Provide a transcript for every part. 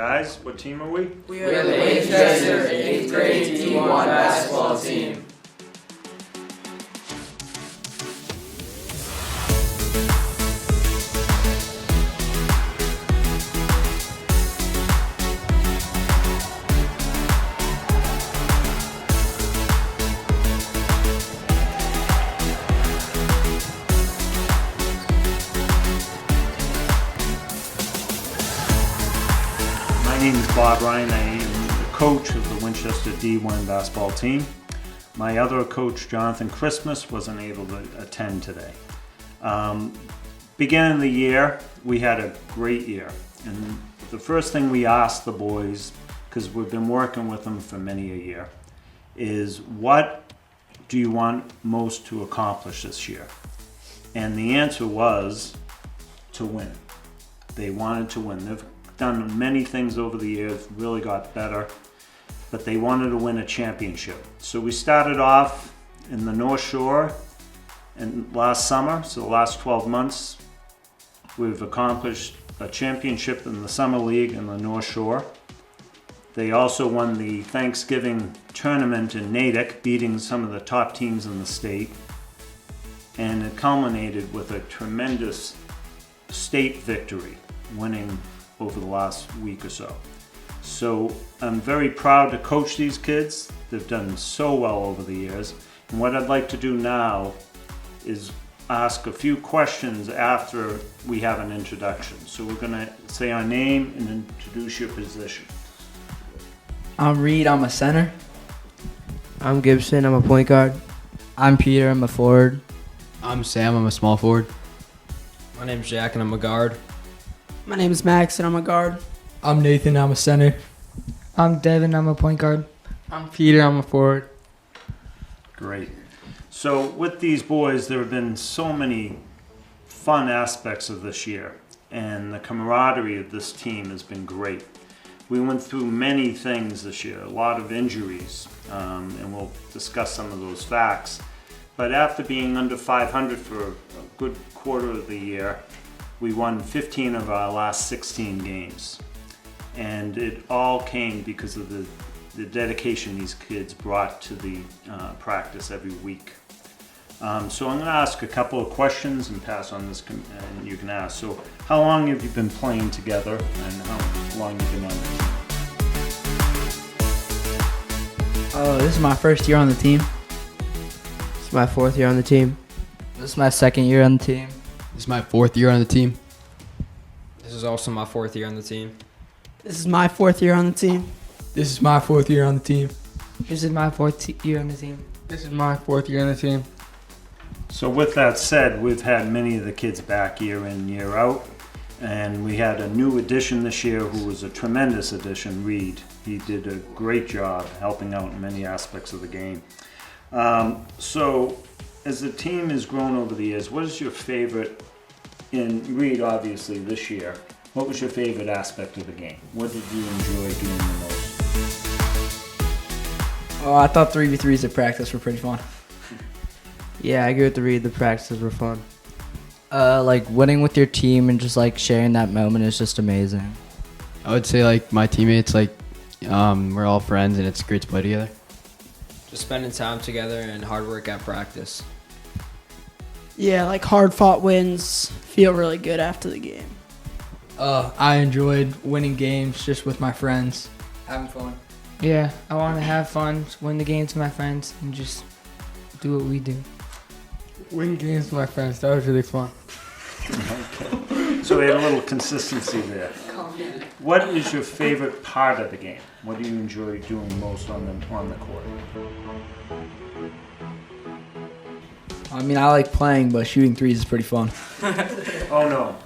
Guys, what team are we? We are the Winchester 8th grade D1 basketball team. My name is Bob Ryan. I am the coach of the Winchester D1 basketball team. My other coach, Jonathan Christmas, wasn't able to attend today. Beginning of the year, we had a great year. And the first thing we asked the boys, because we've been working with them for many a year, is what do you want most to accomplish this year? And the answer was to win. They wanted to win. They've done many things over the years, really got better, but they wanted to win a championship. So we started off in the North Shore and last summer, so the last 12 months, we've accomplished a championship in the Summer League in the North Shore. They also won the Thanksgiving tournament in Natick, beating some of the top teams in the state. And it culminated with a tremendous state victory, winning over the last week or so. So I'm very proud to coach these kids. They've done so well over the years. And what I'd like to do now is ask a few questions after we have an introduction. So we're gonna say our name and introduce your position. I'm Reed, I'm a center. I'm Gibson, I'm a point guard. I'm Peter, I'm a forward. I'm Sam, I'm a small forward. My name's Jack and I'm a guard. My name is Max and I'm a guard. I'm Nathan, I'm a center. I'm Devin, I'm a point guard. I'm Peter, I'm a forward. Great. So with these boys, there have been so many fun aspects of this year, and the camaraderie of this team has been great. We went through many things this year, a lot of injuries, and we'll discuss some of those facts. But after being under 500 for a good quarter of the year, we won 15 of our last 16 games. And it all came because of the dedication these kids brought to the practice every week. So I'm going to ask a couple of questions and pass on this, and you can ask. So how long have you been playing together, and how long have you been on the team? Oh, this is my first year on the team. It's my 4th year on the team. This is my 2nd year on the team. This is my 4th year on the team. This is also my 4th year on the team. This is my 4th year on the team. This is my 4th year on the team. This is my 4th year on the team. This is my 4th year on the team. So with that said, we've had many of the kids back year in, year out, and we had a new addition this year who was a tremendous addition, Reed. He did a great job helping out in many aspects of the game. So as the team has grown over the years, what is your favorite, in Reed obviously this year, what was your favorite aspect of the game? What did you enjoy doing the most? Oh, I thought 3v3s at practice were pretty fun. Yeah, I agree with the Reed. The practices were fun. Like winning with your team and just like sharing that moment is just amazing. I would say like my teammates, like we're all friends and it's great to play together. Just spending time together and hard work at practice. Yeah, like hard fought wins feel really good after the game. I enjoyed winning games just with my friends, having fun. Yeah, I want to have fun, win the games with my friends, and just do what we do. Win games with my friends. That was really fun. Okay. So we had a little consistency there. What is your favorite part of the game? What do you enjoy doing most on the court? I mean, I like playing, but shooting threes is pretty fun. Oh no.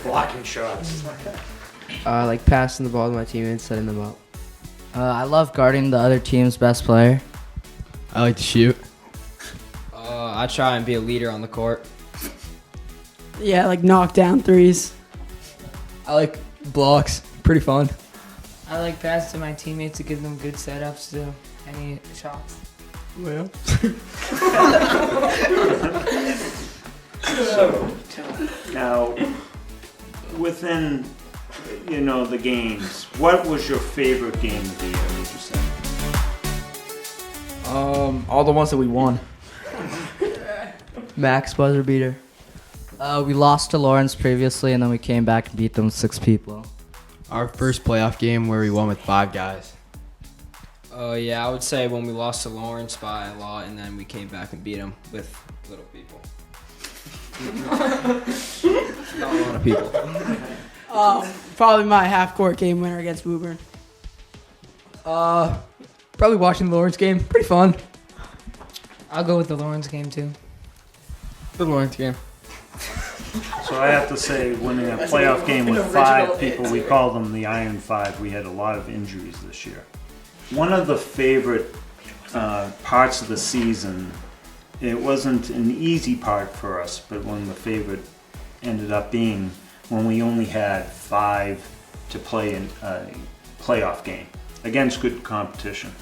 Blocking shots. I like passing the ball to my teammates, setting them up. I love guarding the other team's best player. I like to shoot. I try and be a leader on the court. Yeah, like knock down threes. I like blocks, pretty fun. I like passing to my teammates to give them good setups to any shots. Well. So, now, within you know, the games, what was your favorite game of the year, would you say? All the ones that we won. Max buzzer beater. We lost to Lawrence previously, and then we came back and beat them 6 people. Our first playoff game where we won with 5 guys. Yeah, I would say when we lost to Lawrence by a lot, and then we came back and beat them with little people. Not a lot of people. Probably my half-court game winner against Woburn. Probably watching the Lawrence game. Pretty fun. I'll go with the Lawrence game too. The Lawrence game. So I have to say, winning a playoff game with 5 people, we call them the Iron Five. We had a lot of injuries this year. One of the favorite parts of the season, it wasn't an easy part for us, but one of the favorite ended up being when we only had 5 to play in a playoff game against good competition.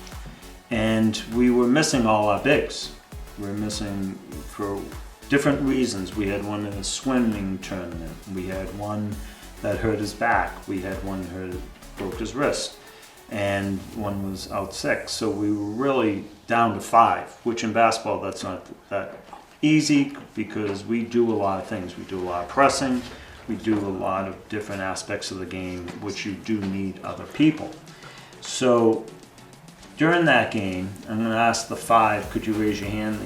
And we were missing all our bigs. We were missing for different reasons. We had one in a swimming tournament. We had one that hurt his back. We had one who broke his wrist. And one was out sick. So we were really down to 5, which in basketball, that's not that easy because we do a lot of things. We do a lot of pressing. We do a lot of different aspects of the game, which you do need other people. So during that game, I'm going to ask the 5, could you raise your hand?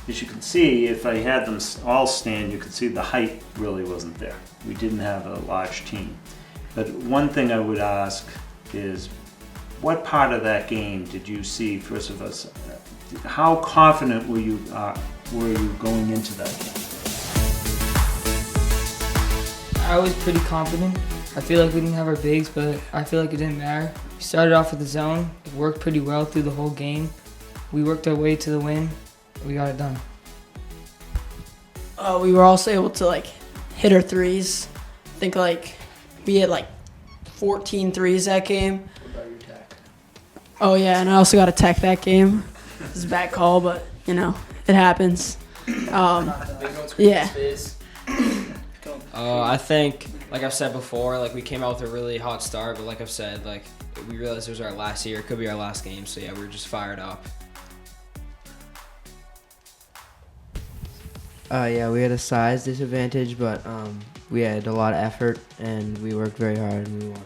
As you can see, if I had them all stand, you could see the height really wasn't there. We didn't have a large team. But one thing I would ask is, what part of that game did you see, first of us, how confident were you going into that game? I was pretty confident. I feel like we didn't have our bigs, but I feel like it didn't matter. We started off with the zone. It worked pretty well through the whole game. We worked our way to the win. We got it done. We were also able to like hit our threes. I think like we had like 14 threes that game. Oh yeah, and I also got a tech that game. It's a bad call, but you know, it happens. Yeah. I think, like I've said before, like we came out with a really hot start, but like I've said, like we realized it was our last year. It could be our last game, so yeah, we were just fired up. Yeah, we had a size disadvantage, but we had a lot of effort and we worked very hard and we won.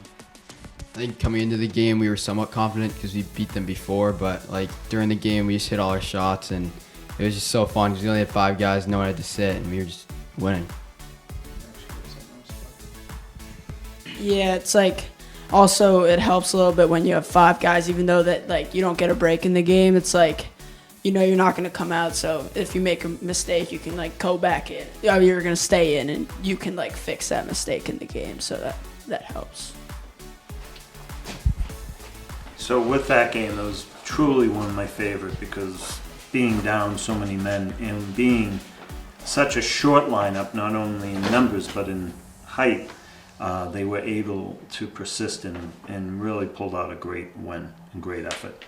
I think coming into the game we were somewhat confident because we beat them before, but like during the game we just hit all our shots and it was just so fun because we only had 5 guys, no one had to sit, and we were just winning. Yeah, it's like also it helps a little bit when you have 5 guys, even though that like you don't get a break in the game. It's like, you know, you're not going to come out, so if you make a mistake, you can like go back in. You're going to stay in, and you can like fix that mistake in the game. So that helps. So with that game, that was truly one of my favorite because being down so many men and being such a short lineup, not only in numbers but in height, they were able to persist and really pulled out a great win and great effort.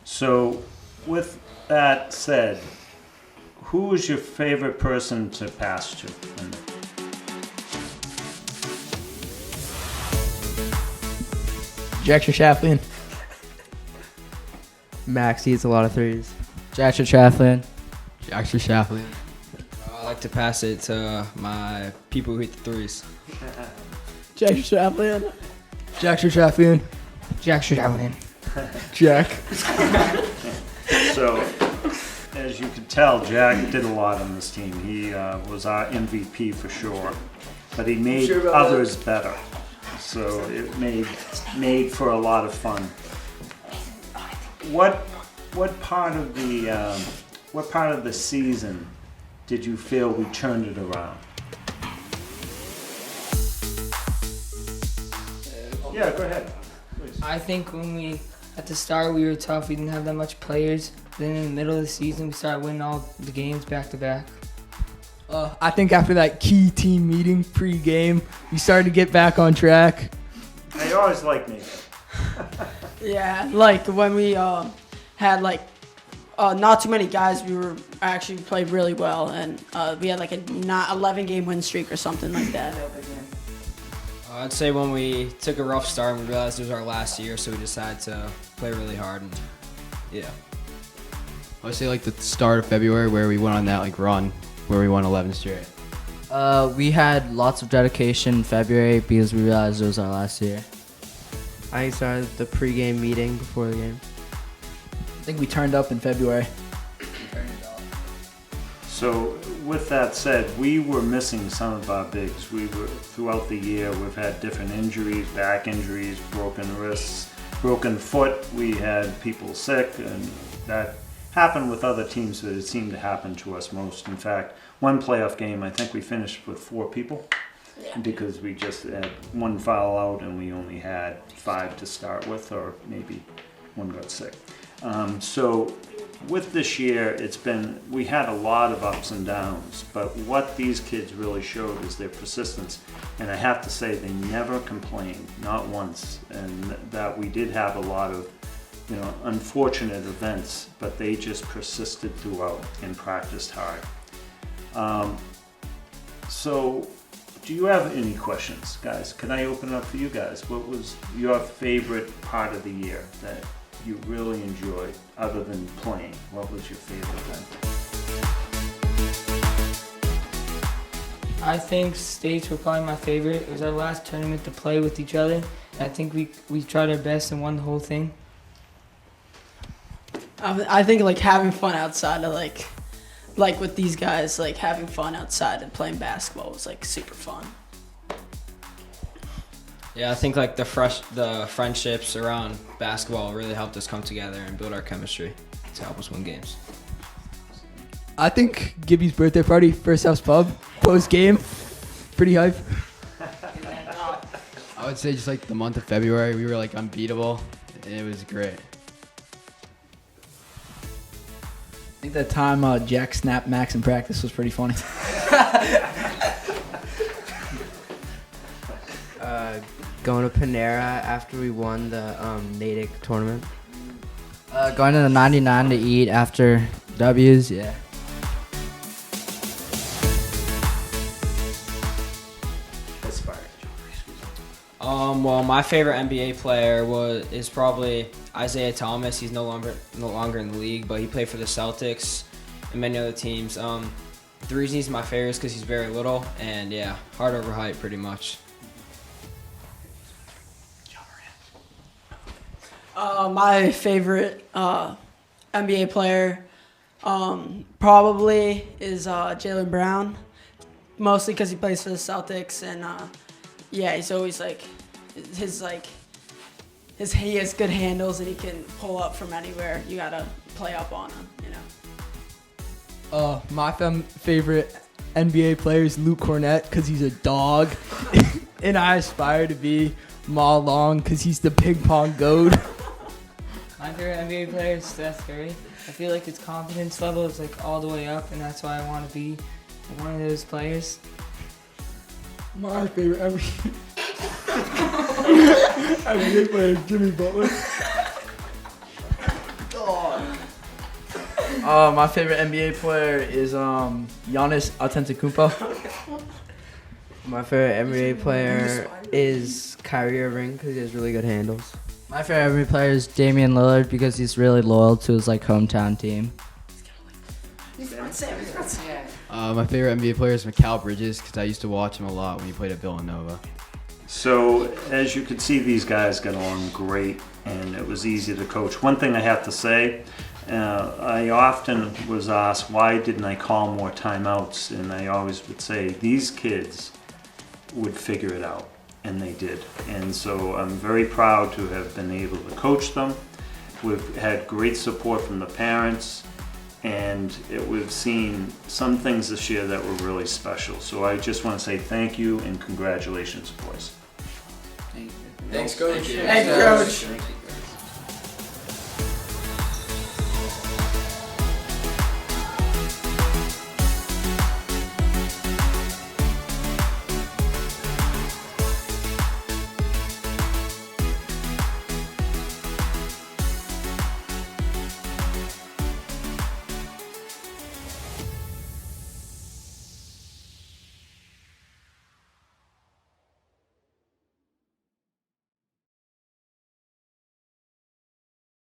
So with that said, who was your favorite person to pass to? Jackson Chaplin. Max eats a lot of threes. Jackson Chaplin. Jackson Chaplin. I like to pass it to my people who hit the threes. Jack Chaplin. Jackson Chaplin. Jack Chaplin. Jack. So, as you can tell, Jack did a lot on this team. He was our MVP for sure, but he made others better. So it made for a lot of fun. What part of the season did you feel we turned it around? Yeah, go ahead. Please. I think at the start we were tough. We didn't have that much players. Then in the middle of the season, we started winning all the games back to back. I think after that key team meeting pre-game, we started to get back on track. I always like Nathan. Yeah, like when we had like not too many guys, we were actually played really well, and we had like a 11-game win streak or something like that. I'd say when we took a rough start and we realized it was our last year, so we decided to play really hard. And yeah. I would say like the start of February where we went on that like run where we won 11 straight. We had lots of dedication in February because we realized it was our last year. I started the pregame meeting before the game. I think we turned up in February. So with that said, we were missing some of our bigs. We were throughout the year. We've had different injuries, back injuries, broken wrists, broken foot. We had people sick, and that happened with other teams, but it seemed to happen to us most. In fact, one playoff game, I think we finished with 4 people because we just had one foul out and we only had 5 to start with, or maybe one got sick. So with this year, we had a lot of ups and downs, but what these kids really showed is their persistence. And I have to say, they never complained, not once. And that we did have a lot of, unfortunate events, but they just persisted throughout and practiced hard. So do you have any questions, guys? Can I open it up for you guys? What was your favorite part of the year that you really enjoyed other than playing? What was your favorite then? I think states were probably my favorite. It was our last tournament to play with each other. I think we tried our best and won the whole thing. I think like having fun outside of like with these guys, like having fun outside and playing basketball was like super fun. Yeah, I think like the friendships around basketball really helped us come together and build our chemistry to help us win games. I think Gibby's birthday party, First House Pub, post game, pretty hype. I would say just like the month of February, we were like unbeatable. And it was great. I think that time Jack snapped Max in practice was pretty funny. Going to Panera after we won the Natick tournament. Going to the 99 to eat after W's, yeah. Well, my favorite NBA player is probably Isaiah Thomas. He's no longer in the league, but he played for the Celtics and many other teams. The reason he's my favorite is because he's very little, and yeah, hard over height pretty much. My favorite NBA player probably is Jaylen Brown, mostly because he plays for the Celtics, and yeah, he's always like he has good handles and he can pull up from anywhere. You gotta play up on him, My favorite NBA player is Luke Cornett because he's a dog, and I aspire to be Ma Long because he's the ping pong goat. My favorite NBA player is Steph Curry. I feel like his confidence level is like all the way up, and that's why I want to be one of those players. My favorite NBA player is Jimmy Butler. My favorite NBA player is Giannis Antetokounmpo. My favorite NBA player is Kyrie Irving because he has really good handles. My favorite player is Damian Lillard because he's really loyal to his hometown team. My favorite NBA player is Mikal Bridges because I used to watch him a lot when he played at Villanova. So as you can see, these guys got along great, and it was easy to coach. One thing I have to say, I often was asked, why didn't I call more timeouts? And I always would say, these kids would figure it out, and they did. And so I'm very proud to have been able to coach them. We've had great support from the parents, and we've seen some things this year that were really special. So I just want to say thank you and congratulations, boys. Thanks, Coach. Thank you, Coach.